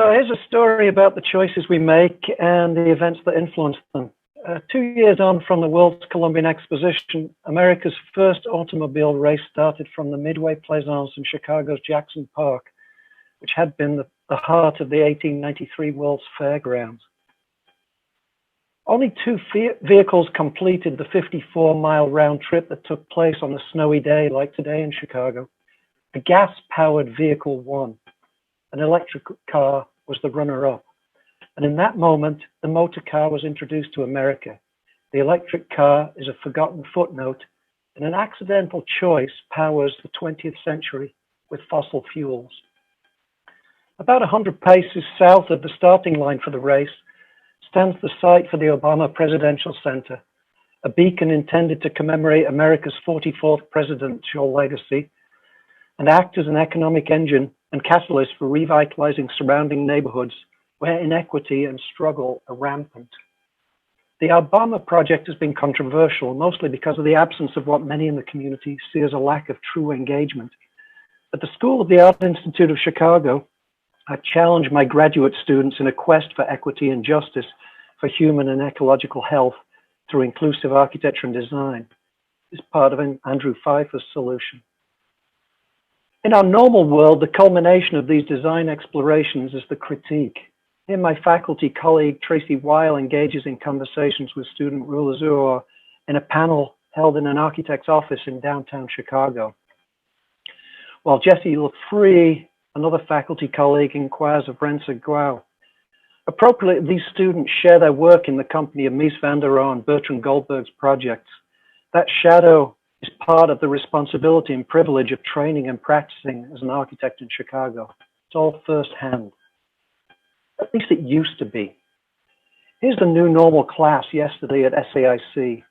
So here's a story about the choices we make and the events that influence them. 2 years on from the World's Columbian Exposition, America's first automobile race started from the Midway Plaisance in Chicago's Jackson Park, which had been the heart of the 1893 World's Fairgrounds. Only two vehicles completed the 54-mile round trip that took place on a snowy day like today in Chicago. A gas-powered vehicle won. An electric car was the runner-up. And in that moment, the motor car was introduced to America. The electric car is a forgotten footnote, and an accidental choice powers the 20th century with fossil fuels. About 100 paces south of the starting line for the race stands the site for the Obama Presidential Center, a beacon intended to commemorate America's 44th presidential legacy and act as an economic engine and catalyst for revitalizing surrounding neighborhoods where inequity and struggle are rampant. The Obama project has been controversial, mostly because of the absence of what many in the community see as a lack of true engagement. At the School of the Art Institute of Chicago, I challenge my graduate students in a quest for equity and justice for human and ecological health through inclusive architecture and design. This is part of Andrew Pfeiffer's solution. In our normal world, the culmination of these design explorations is the critique. Here, my faculty colleague, Tracy Weil, engages in conversations with student Rula Zuor in a panel held in an architect's office in downtown Chicago. While Jessie Lefree, another faculty colleague, inquires of Rensa Guo. Appropriately, these students share their work in the company of Mies van der Rohe and Bertrand Goldberg's projects. That shadow is part of the responsibility and privilege of training and practicing as an architect in Chicago. It's all firsthand. At least it used to be. Here's the new normal class yesterday at SAIC.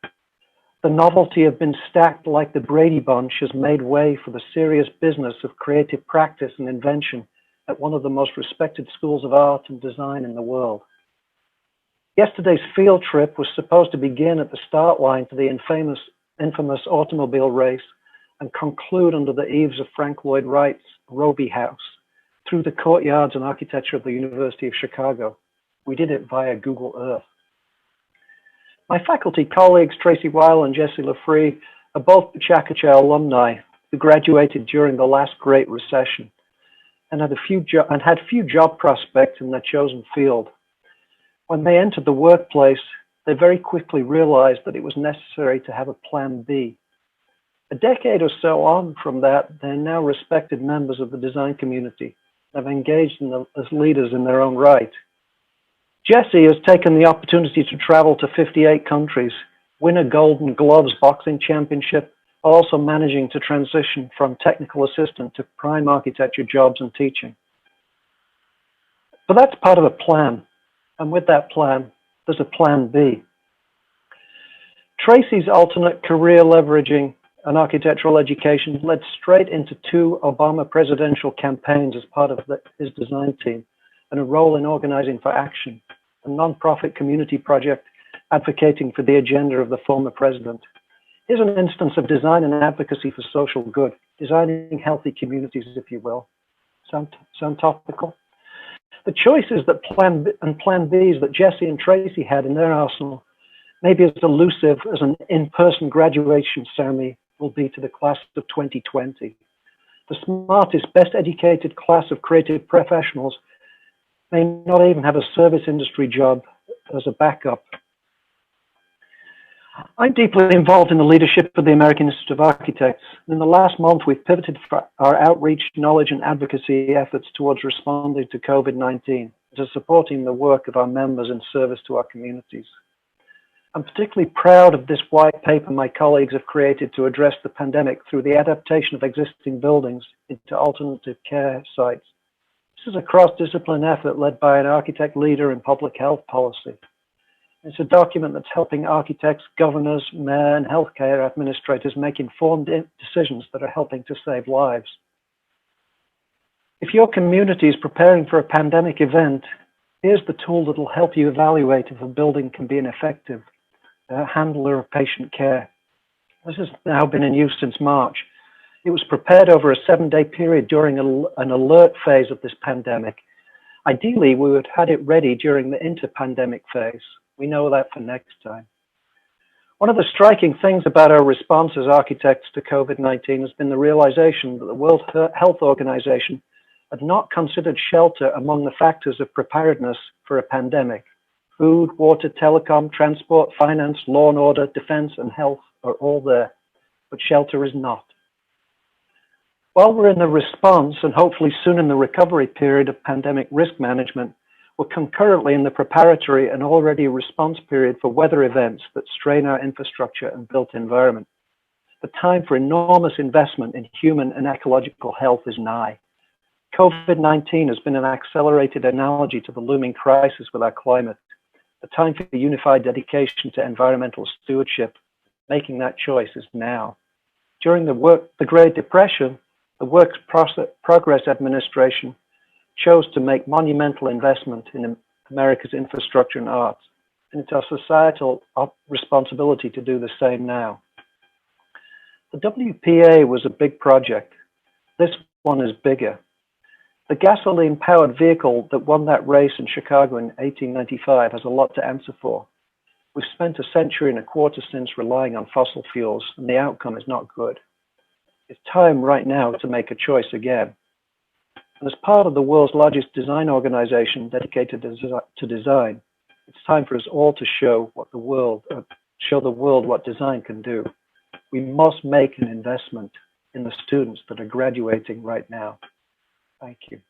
The novelty of being stacked like the Brady Bunch has made way for the serious business of creative practice and invention at one of the most respected schools of art and design in the world. Yesterday's field trip was supposed to begin at the start line for the infamous automobile race and conclude under the eaves of Frank Lloyd Wright's Roby House, through the courtyards and architecture of the University of Chicago. We did it via Google Earth. My faculty colleagues, Tracy Weil and Jessie Lefree, are both PechaKucha alumni who graduated during the last Great Recession and had few job prospects in their chosen field. When they entered the workplace, they very quickly realized that it was necessary to have a plan B. A decade or so on from that, they're now respected members of the design community, have engaged as leaders in their own right. Jessie has taken the opportunity to travel to 58 countries, win a Golden Gloves boxing championship, also managing to transition from technical assistant to prime architecture jobs and teaching. But that's part of a plan. And with that plan, there's a plan B. Tracy's alternate career leveraging an architectural education led straight into 2 Obama presidential campaigns as part of his design team and a role in organizing for Action, a nonprofit community project advocating for the agenda of the former president. Here's an instance of design and advocacy for social good, designing healthy communities, if you will. Sound topical? The choices that Plan Bs that Jessie and Tracy had in their arsenal may be as elusive as an in-person graduation ceremony will be to the class of 2020. The smartest, best educated class of creative professionals may not even have a service industry job as a backup. I'm deeply involved in the leadership of the American Institute of Architects. In the last month, we've pivoted our outreach, knowledge, and advocacy efforts towards responding to COVID-19, to supporting the work of our members in service to our communities. I'm particularly proud of this white paper my colleagues have created to address the pandemic through the adaptation of existing buildings into alternative care sites. This is a cross-discipline effort led by an architect leader in public health policy. It's a document that's helping architects, governors, mayor, and healthcare administrators make informed decisions that are helping to save lives. If your community is preparing for a pandemic event, here's the tool that will help you evaluate if a building can be an effective handler of patient care. This has now been in use since March. It was prepared over a 7-day period during an alert phase of this pandemic. Ideally, we would have had it ready during the inter-pandemic phase. We know that for next time. One of the striking things about our response as architects to COVID-19 has been the realization that the World Health Organization had not considered shelter among the factors of preparedness for a pandemic. Food, water, telecom, transport, finance, law and order, defense, and health are all there, but shelter is not. While we're in the response and hopefully soon in the recovery period of pandemic risk management, we're concurrently in the preparatory and already response period for weather events that strain our infrastructure and built environment. The time for enormous investment in human and ecological health is nigh. COVID-19 has been an accelerated analogy to the looming crisis with our climate. The time for unified dedication to environmental stewardship, making that choice is now. During the Great Depression, the Works Progress Administration chose to make monumental investment in America's infrastructure and arts, and it's our societal responsibility to do the same now. The WPA was a big project. This one is bigger. The gasoline-powered vehicle that won that race in Chicago in 1895 has a lot to answer for. We've spent a century and a quarter since relying on fossil fuels, and the outcome is not good. It's time right now to make a choice again. And as part of the world's largest design organization dedicated to design, it's time for us all to show the world what design can do. We must make an investment in the students that are graduating right now. Thank you.